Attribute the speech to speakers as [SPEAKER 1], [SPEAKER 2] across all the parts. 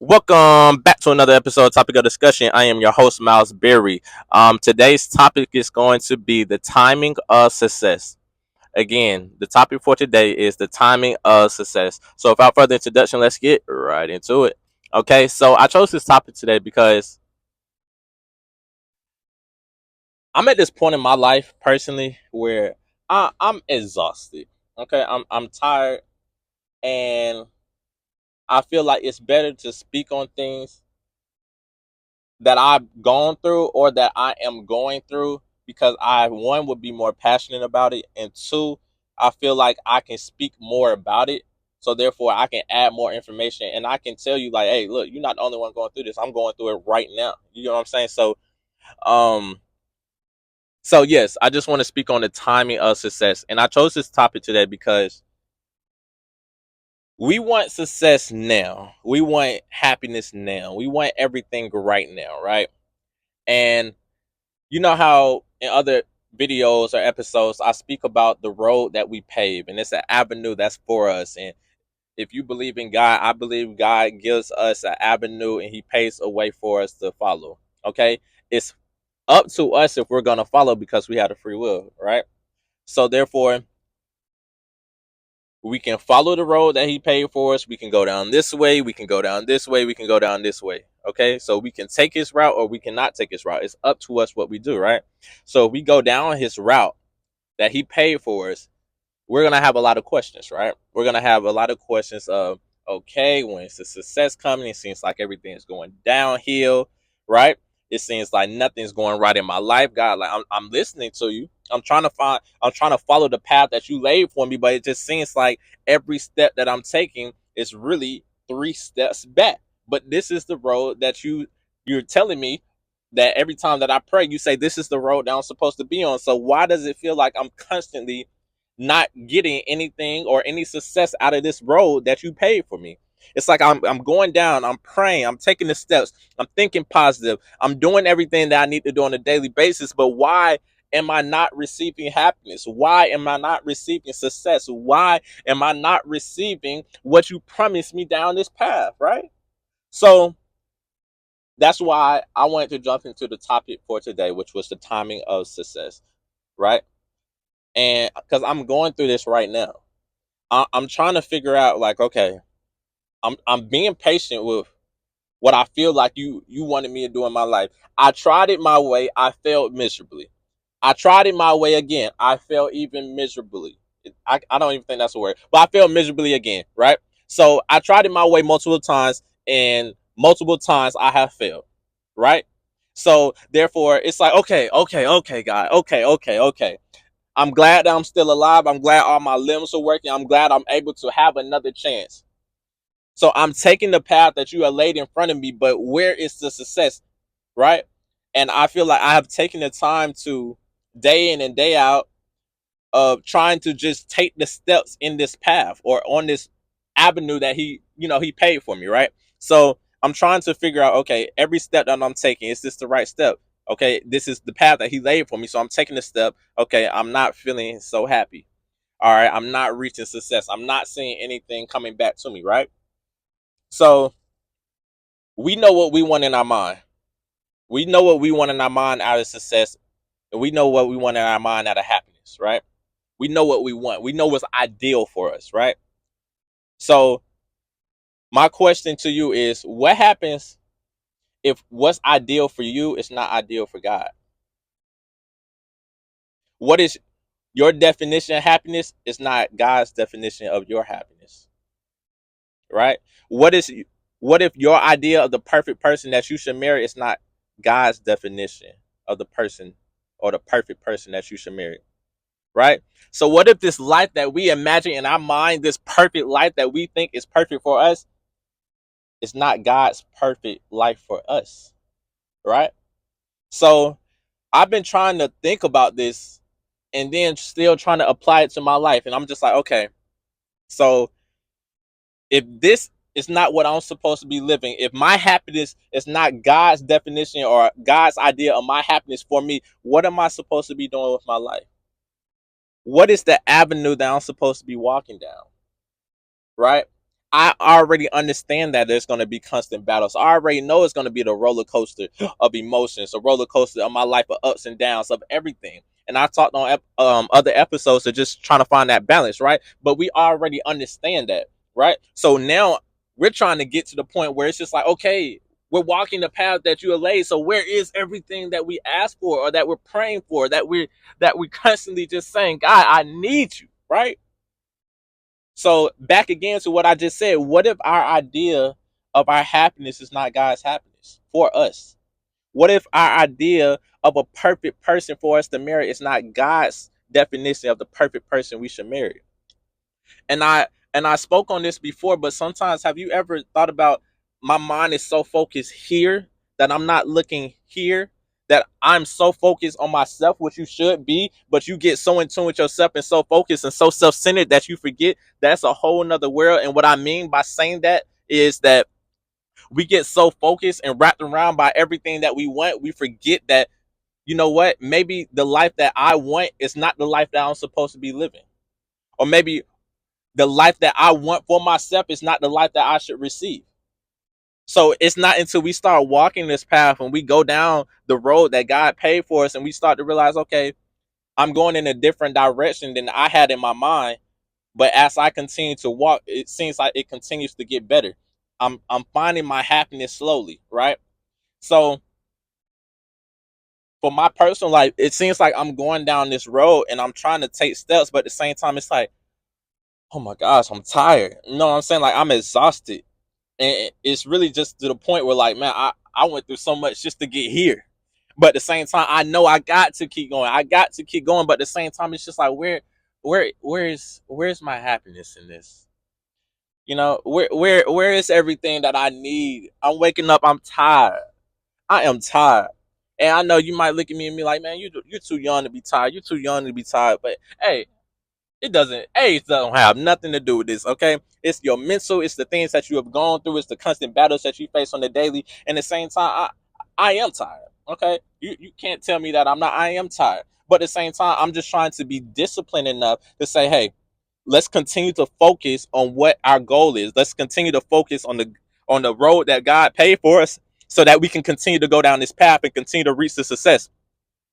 [SPEAKER 1] Welcome back to another episode of Topic of Discussion. I am your host, Miles Berry. Today's topic is going to be the timing of success. Again, the topic for today is the timing of success. So, without further introduction, let's get right into it. Okay, so I chose this topic today because I'm at this point in my life personally where I'm exhausted. Okay, I'm tired, and I feel like it's better to speak on things that I've gone through or that I am going through because I, one, would be more passionate about it, and two, I feel like I can speak more about it. So therefore I can add more information and I can tell you like, hey, look, you're not the only one going through this. I'm going through it right now. You know what I'm saying? Um so yes, I just want to speak on the timing of success. And I chose this topic today because we want success now. We want happiness now. We want everything right now, right? And you know how in other videos or episodes I speak about the road that we pave, and it's an avenue that's for us. And if you believe in God, I believe God gives us an avenue and He paves a way for us to follow. Okay, it's up to us if we're gonna follow because we have the free will, right? So therefore, we can follow the road that he paid for us. We can go down this way. We can go down this way. We can go down this way. Okay. So we can take his route or we cannot take his route. It's up to us what we do, right? So if we go down his route that he paid for us, we're going to have a lot of questions, right? We're going to have a lot of questions of, okay, when's the success coming? It seems like everything's going downhill, right? It seems like nothing's going right in my life. God, like I'm listening to you. I'm trying to follow the path that you laid for me, but it just seems like every step that I'm taking is really three steps back. But this is the road that you're telling me that every time that I pray, you say this is the road that I'm supposed to be on. So why does it feel like I'm constantly not getting anything or any success out of this road that you paid for me? It's like I'm going down, I'm praying, I'm taking the steps, I'm thinking positive, I'm doing everything that I need to do on a daily basis, but why am I not receiving happiness? Why am I not receiving success? Why am I not receiving what you promised me down this path, right? So that's why I wanted to jump into the topic for today, which was the timing of success, right? And because I'm going through this right now, I'm trying to figure out like, okay, I'm being patient with what I feel like you wanted me to do in my life. I tried it my way, I failed miserably. I tried it my way again, I failed even miserably. I don't even think that's a word, but I failed miserably again, right? So I tried it my way multiple times, and multiple times I have failed, right? So therefore, it's like, okay, God, okay. I'm glad that I'm still alive. I'm glad all my limbs are working. I'm glad I'm able to have another chance. So I'm taking the path that you have laid in front of me, but where is the success, right? And I feel like I have taken the time to day in and day out of trying to just take the steps in this path or on this avenue that he paid for me, right? So I'm trying to figure out, okay, every step that I'm taking, is this the right step? Okay, this is the path that he laid for me. So I'm taking the step. Okay, I'm not feeling so happy. All right, I'm not reaching success. I'm not seeing anything coming back to me, right? So we know what we want in our mind. We know what we want in our mind out of success, and we know what we want in our mind out of happiness, right? We know what we want. We know what's ideal for us, right? So my question to you is, what happens if what's ideal for you is not ideal for God? What is your definition of happiness is not God's definition of your happiness, right? What is what if your idea of the perfect person that you should marry is not God's definition of the person or the perfect person that you should marry, right? So what if this life that we imagine in our mind, this perfect life that we think is perfect for us, is not God's perfect life for us, right? So I've been trying to think about this and then still trying to apply it to my life. And I'm just like, okay, so if this is not what I'm supposed to be living, if my happiness is not God's definition or God's idea of my happiness for me, what am I supposed to be doing with my life? What is the avenue that I'm supposed to be walking down? Right? I already understand that there's going to be constant battles. I already know it's going to be the roller coaster of emotions, a roller coaster of my life of ups and downs of everything. And I talked on other episodes of just trying to find that balance, right? But we already understand that, right? So now we're trying to get to the point where it's just like, okay, we're walking the path that you have laid. So where is everything that we ask for, or that we're praying for, that we constantly just saying, God, I need you, right? So back again to what I just said. What if our idea of our happiness is not God's happiness for us? What if our idea of a perfect person for us to marry is not God's definition of the perfect person we should marry? And I spoke on this before, but sometimes have you ever thought about, my mind is so focused here that I'm not looking here, that I'm so focused on myself, which you should be, but you get so in tune with yourself and so focused and so self-centered that you forget that's a whole nother world. And what I mean by saying that is that we get so focused and wrapped around by everything that we want, we forget that, you know what, maybe the life that I want is not the life that I'm supposed to be living. Or maybe the life that I want for myself is not the life that I should receive. So it's not until we start walking this path and we go down the road that God paid for us and we start to realize, okay, I'm going in a different direction than I had in my mind. But as I continue to walk, it seems like it continues to get better. I'm finding my happiness slowly, right? So for my personal life, it seems like I'm going down this road and I'm trying to take steps, but at the same time, it's like, oh my gosh, I'm tired. You know what I'm saying? Like I'm exhausted. And it's really just to the point where, like, man, I went through so much just to get here. But at the same time, I know I got to keep going. I got to keep going. But at the same time, it's just like, where's my happiness in this? You know, where is everything that I need? I'm waking up, I'm tired. I am tired. And I know you might look at me and be like, man, you're too young to be tired. You're too young to be tired. But hey, it doesn't, age don't have nothing to do with this, okay? It's your mental, it's the things that you have gone through, it's the constant battles that you face on the daily. And at the same time, I am tired, okay? You can't tell me that I'm not. I am tired. But at the same time, I'm just trying to be disciplined enough to say, hey, let's continue to focus on what our goal is. Let's continue to focus on the road that God paid for us, so that we can continue to go down this path and continue to reach the success,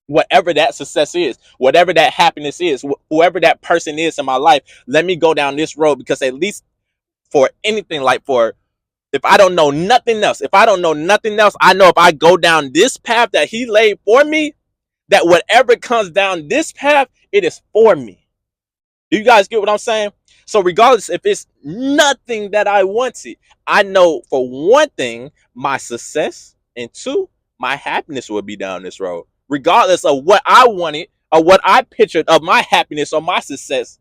[SPEAKER 1] whatever that success is, whatever that happiness is, whoever that person is in my life. Let me go down this road, because at least for anything, like, for, if I don't know nothing else, I know if I go down this path that he laid for me, that whatever comes down this path, it is for me. Do you guys get what I'm saying? So regardless if it's nothing that I wanted, I know for one thing, my success, and two, my happiness will be down this road. Regardless of what I wanted or what I pictured of my happiness or my success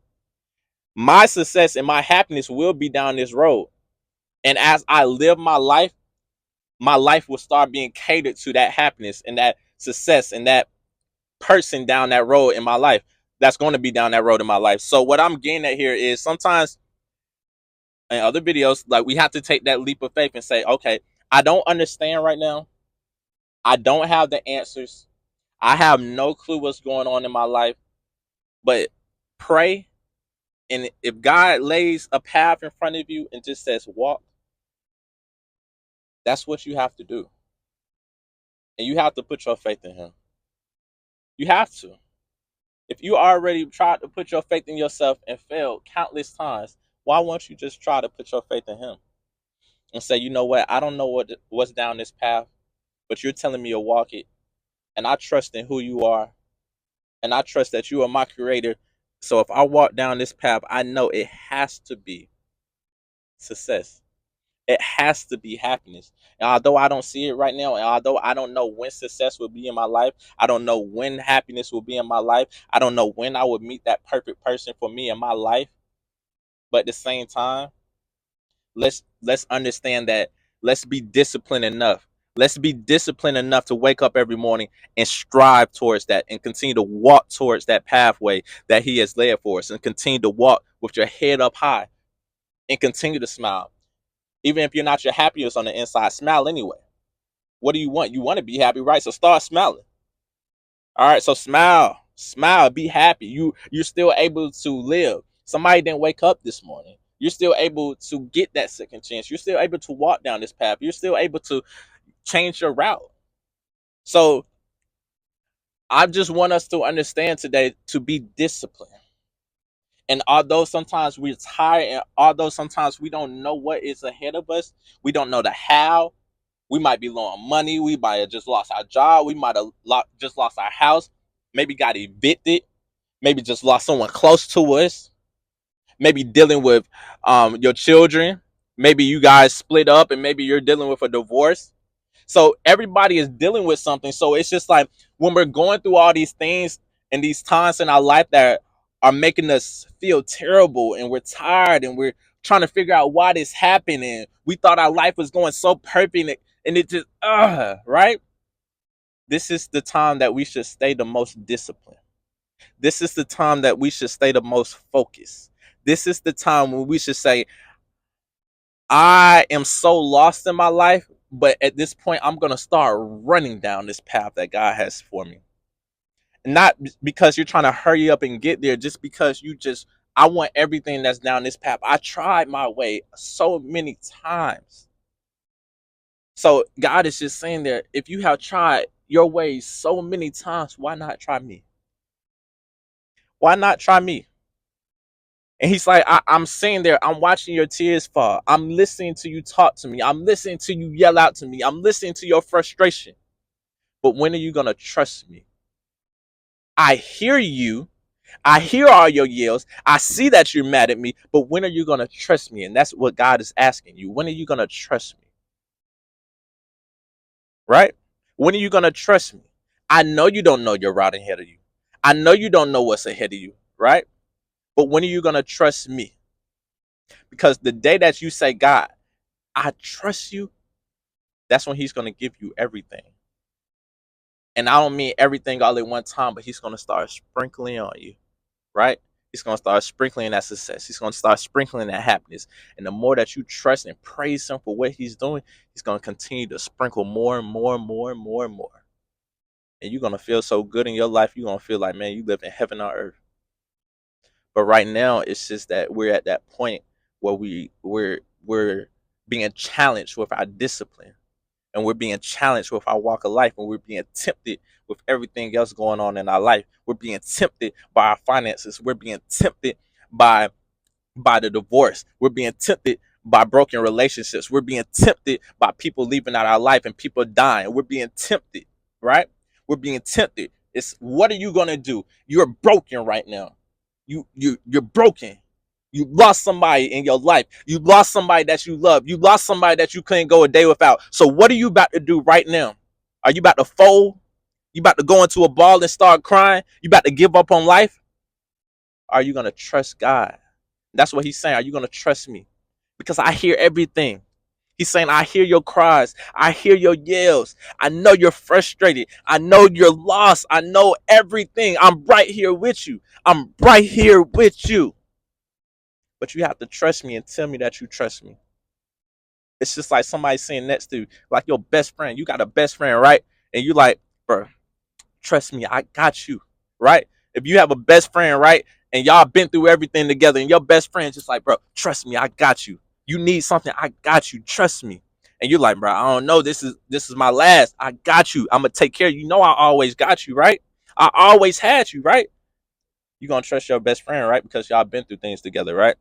[SPEAKER 1] and my happiness will be down this road. And as I live my life will start being catered to that happiness and that success and that person down that road in my life, that's going to be down that road in my life. So what I'm getting at here is, sometimes in other videos, like, we have to take that leap of faith and say, okay, I don't understand right now. I don't have the answers. I have no clue what's going on in my life, but pray. And if God lays a path in front of you and just says walk, that's what you have to do. And you have to put your faith in him. You have to. If you already tried to put your faith in yourself and failed countless times, why won't you just try to put your faith in him and say, you know what, I don't know what's down this path, but you're telling me to walk it, and I trust in who you are, and I trust that you are my creator. So if I walk down this path, I know it has to be success. It has to be happiness. And although I don't see it right now, and although I don't know when success will be in my life, I don't know when happiness will be in my life, I don't know when I would meet that perfect person for me in my life. But at the same time, let's understand that, let's be disciplined enough. Let's be disciplined enough to wake up every morning and strive towards that, and continue to walk towards that pathway that he has laid for us, and continue to walk with your head up high, and continue to smile. Even if you're not your happiest on the inside, smile anyway. What do you want? You want to be happy, right? So start smiling. All right, so smile, be happy. You're still able to live. Somebody didn't wake up this morning. You're still able to get that second chance. You're still able to walk down this path. You're still able to change your route. So I just want us to understand today to be disciplined. And although sometimes we're tired, and although sometimes we don't know what is ahead of us, we don't know the how. We might be low on money. We might have just lost our job. We might have just lost our house. Maybe got evicted. Maybe just lost someone close to us. Maybe dealing with your children. Maybe you guys split up and maybe you're dealing with a divorce. So everybody is dealing with something. So it's just like when we're going through all these things and these times in our life that are making us feel terrible and we're tired and we're trying to figure out why this happened and we thought our life was going so perfect and it just right? This is the time that we should stay the most disciplined. This is the time that we should stay the most focused. This is the time when we should say, I am so lost in my life, but at this point, I'm going to start running down this path that God has for me. Not because you're trying to hurry up and get there, just because I want everything that's down this path. I tried my way so many times. So God is just saying there, if you have tried your way so many times, why not try me? Why not try me? And he's like, I'm sitting there, I'm watching your tears fall. I'm listening to you talk to me. I'm listening to you yell out to me. I'm listening to your frustration. But when are you going to trust me? I hear you. I hear all your yells. I see that you're mad at me. But when are you going to trust me? And that's what God is asking you. When are you going to trust me? Right? When are you going to trust me? I know you don't know your route ahead of you. I know you don't know what's ahead of you. Right? But when are you going to trust me? Because the day that you say, God, I trust you, that's when he's going to give you everything. And I don't mean everything all at one time, but he's going to start sprinkling on you, right? He's going to start sprinkling that success. He's going to start sprinkling that happiness. And the more that you trust and praise him for what he's doing, he's going to continue to sprinkle more and more and more and more and more. And you're going to feel so good in your life. You're going to feel like, man, you live in heaven on earth. But right now, it's just that we're at that point where we're being challenged with our discipline, and we're being challenged with our walk of life, and we're being tempted with everything else going on in our life. We're being tempted by our finances. We're being tempted by the divorce. We're being tempted by broken relationships. We're being tempted by people leaving out our life and people dying. We're being tempted, right? We're being tempted. It's what are you gonna do? You're broken right now. You're broken. You lost somebody in your life. You lost somebody that you love. You lost somebody that you couldn't go a day without. So what are you about to do right now? Are you about to fold? You about to go into a ball and start crying? You about to give up on life? Are you gonna trust God? That's what he's saying. Are you gonna trust me? Because I hear everything. He's saying, I hear your cries. I hear your yells. I know you're frustrated. I know you're lost. I know everything. I'm right here with you. I'm right here with you. But you have to trust me and tell me that you trust me. It's just like somebody sitting next to you, like your best friend. You got a best friend, right? And you like, bro, trust me, I got you, right? If you have a best friend, right, and y'all been through everything together, and your best friend just like, bro, trust me, I got you. You need something, I got you. Trust me. And you're like, bro, I don't know. This is my last. I got you. I'm gonna take care of you. You know I always got you, right? I always had you, right? You're gonna trust your best friend, right? Because y'all been through things together, right?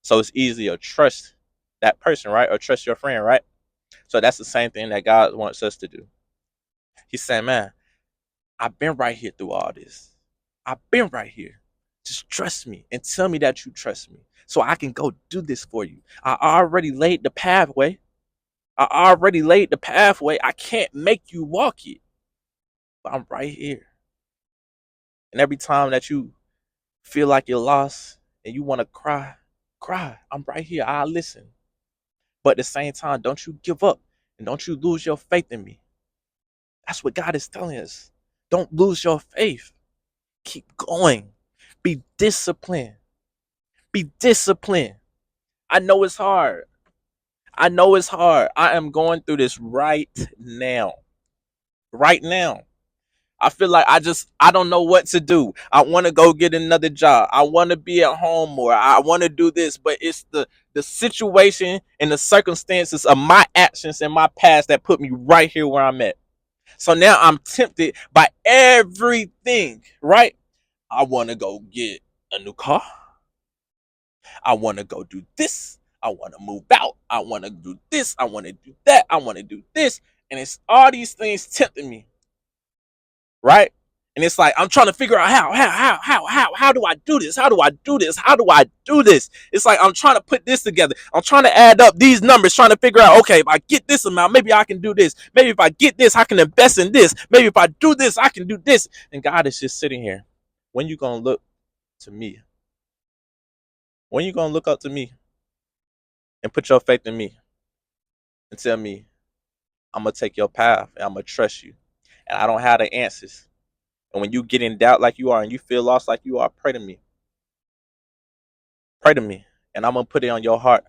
[SPEAKER 1] So it's easier to trust that person, right? Or trust your friend, right? So that's the same thing that God wants us to do. He's saying, man, I've been right here through all this. I've been right here. Just trust me and tell me that you trust me so I can go do this for you. I already laid the pathway. I already laid the pathway. I can't make you walk it, but I'm right here. And every time that you feel like you're lost and you want to cry, cry. I'm right here. I'll listen. But at the same time, don't you give up and don't you lose your faith in me. That's what God is telling us. Don't lose your faith. Keep going. Be disciplined. Be disciplined. I know it's hard. I know it's hard. I am going through this right now. Right now. I feel like I don't know what to do. I want to go get another job. I want to be at home more. I want to do this, but it's the situation and the circumstances of my actions and my past that put me right here where I'm at. So now I'm tempted by everything, right? I want to go get a new car. I want to go do this. I want to move out. I want to do this. I want to do that. I want to do this. And it's all these things tempting me, right? And it's like I'm trying to figure out how do I do this? How do I do this? How do I do this? It's like I'm trying to put this together. I'm trying to add up these numbers, trying to figure out, okay, if I get this amount, maybe I can do this. Maybe if I get this, I can invest in this. Maybe if I do this, I can do this. And God is just sitting here. When you gonna look to me? When you gonna look up to me and put your faith in me and tell me I'm gonna take your path and I'm gonna trust you? And I don't have the answers. And when you get in doubt like you are and you feel lost like you are, pray to me. Pray to me. And I'm gonna put it on your heart.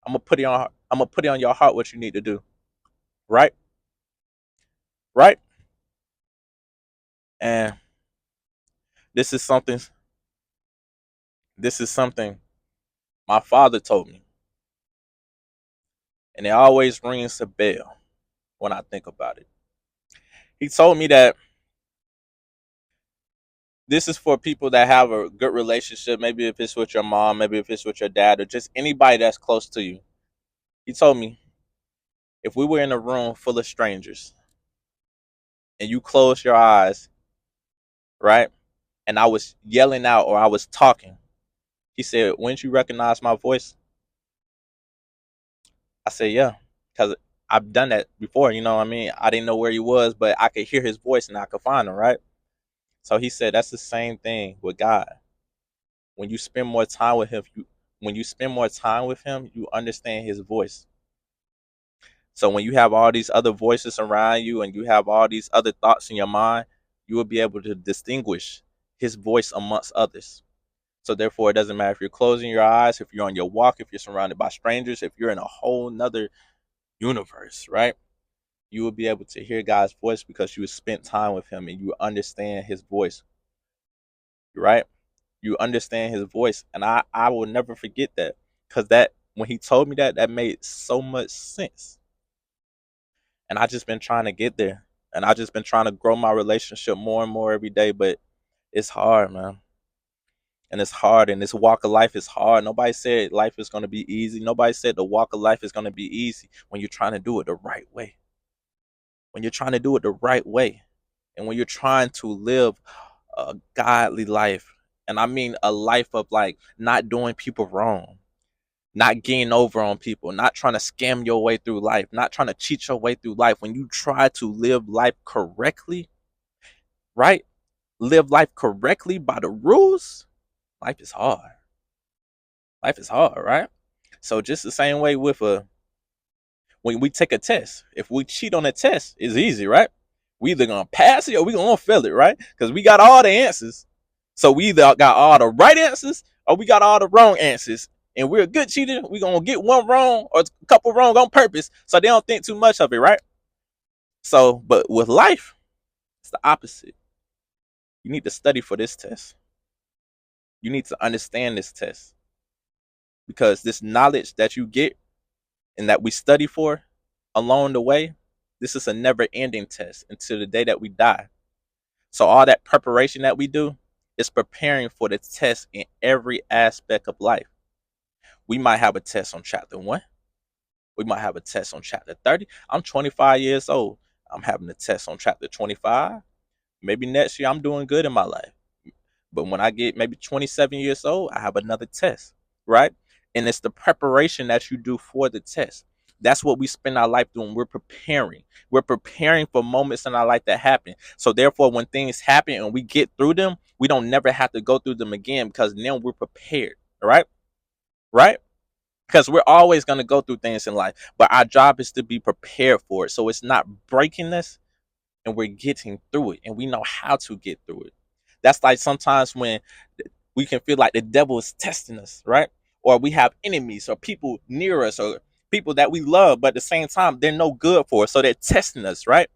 [SPEAKER 1] I'm gonna put it on your heart what you need to do. Right? Right? And this is something this is something my father told me. And it always rings a bell when I think about it. He told me that this is for people that have a good relationship, maybe if it's with your mom, maybe if it's with your dad, or just anybody that's close to you. He told me if we were in a room full of strangers and you close your eyes, right? And I was yelling out or I was talking, he said, "Wouldn't you recognize my voice?" I said, "Yeah," because I've done that before. You know what I mean? I didn't know where he was, but I could hear his voice and I could find him, right? So he said that's the same thing with God. When you spend more time with him, when you spend more time with him, you understand his voice. So when you have all these other voices around you and you have all these other thoughts in your mind, you will be able to distinguish his voice amongst others. So therefore, it doesn't matter if you're closing your eyes, if you're on your walk, if you're surrounded by strangers, if you're in a whole nother universe, right? You will be able to hear God's voice because you have spent time with him and you understand his voice, right? You understand his voice. And I will never forget that. Because that when he told me that, that made so much sense. And I just been trying to get there. And I just been trying to grow my relationship more and more every day. But it's hard, man. And it's hard. And this walk of life is hard. Nobody said life is going to be easy. Nobody said the walk of life is going to be easy when you're trying to do it the right way. When you're trying to do it the right way. And when you're trying to live a godly life. And I mean a life of like not doing people wrong, not getting over on people, not trying to scam your way through life, not trying to cheat your way through life. When you try to live life correctly, right? Live life correctly by the rules, life is hard. Life is hard, right? So just the same way with when we take a test, if we cheat on a test, it's easy, right? We either gonna pass it or we gonna fail it, right? Because we got all the answers. So we either got all the right answers or we got all the wrong answers. And we're a good cheater. We're gonna get one wrong or a couple wrong on purpose. So they don't think too much of it, right? So, but with life, it's the opposite. You need to study for this test. You need to understand this test. Because this knowledge that you get and that we study for along the way, this is a never ending test until the day that we die. So all that preparation that we do is preparing for the test in every aspect of life. We might have a test on chapter 1. We might have a test on chapter 30. I'm 25 years old. I'm having a test on chapter 25. Maybe next year I'm doing good in my life. But when I get maybe 27 years old, I have another test, right? And it's the preparation that you do for the test. That's what we spend our life doing. We're preparing. We're preparing for moments in our life that happen. So therefore, when things happen and we get through them, we don't never have to go through them again because now we're prepared. All right? Right? Because we're always going to go through things in life, but our job is to be prepared for it. So it's not breaking us and we're getting through it and we know how to get through it. That's like sometimes when we can feel like the devil is testing us, right? Or we have enemies or people near us or people that we love, but at the same time, they're no good for us. So they're testing us, right?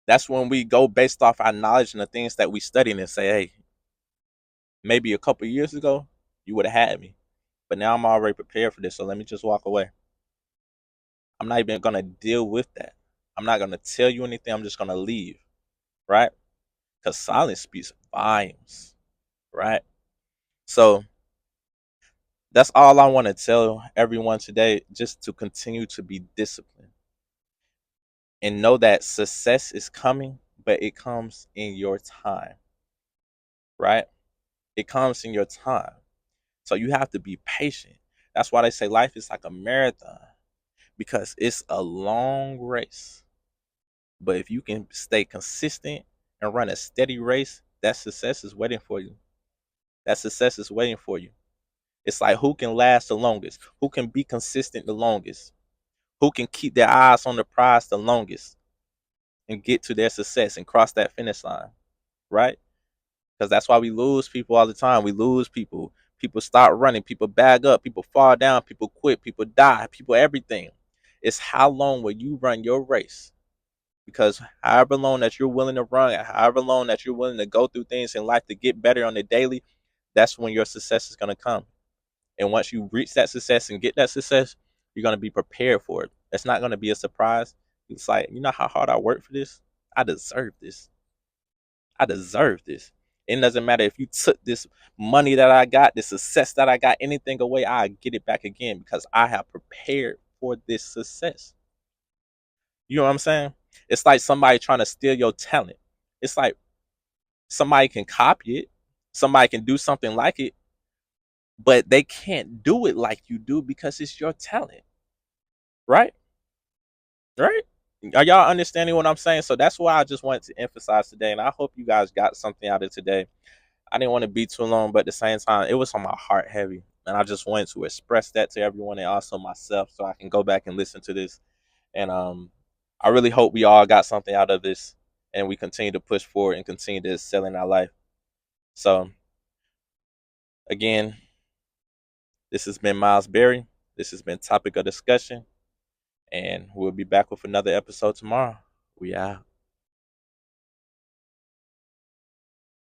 [SPEAKER 1] That's when we go based off our knowledge and the things that we studying and say, hey, maybe a couple years ago, you would have had me. But now I'm already prepared for this. So let me just walk away. I'm not even going to deal with that. I'm not going to tell you anything. I'm just going to leave. Right? Because silence speaks volumes. Right? So that's all I want to tell everyone today, just to continue to be disciplined and know that success is coming, but it comes in your time. Right? It comes in your time. So you have to be patient. That's why they say life is like a marathon, because it's a long race. But if you can stay consistent and run a steady race, that success is waiting for you. That success is waiting for you. It's like who can last the longest, who can be consistent the longest, who can keep their eyes on the prize the longest and get to their success and cross that finish line, right? Because that's why we lose people all the time. We lose people. People start running. People bag up. People fall down. People quit. People die. People everything. It's how long will you run your race? Because however long that you're willing to run, however long that you're willing to go through things in life to get better on the daily, that's when your success is going to come. And once you reach that success and get that success, you're going to be prepared for it. It's not going to be a surprise. It's like, you know how hard I worked for this? I deserve this. I deserve this. It doesn't matter if you took this money that I got, this success that I got, anything away, I get it back again because I have prepared for this success. You know what I'm saying? It's like somebody trying to steal your talent. It's like somebody can copy it, somebody can do something like it, but they can't do it like you do because it's your talent, right? Right? Are y'all understanding what I'm saying? So that's why I just wanted to emphasize today, and I hope you guys got something out of today. I didn't want to be too long, but at the same time, it was on my heart heavy. And I just wanted to express that to everyone and also myself so I can go back and listen to this. And I really hope we all got something out of this and we continue to push forward and continue to excel in our life. So, again, this has been Miles Berry. This has been Topic of Discussion. And we'll be back with another episode tomorrow. We out.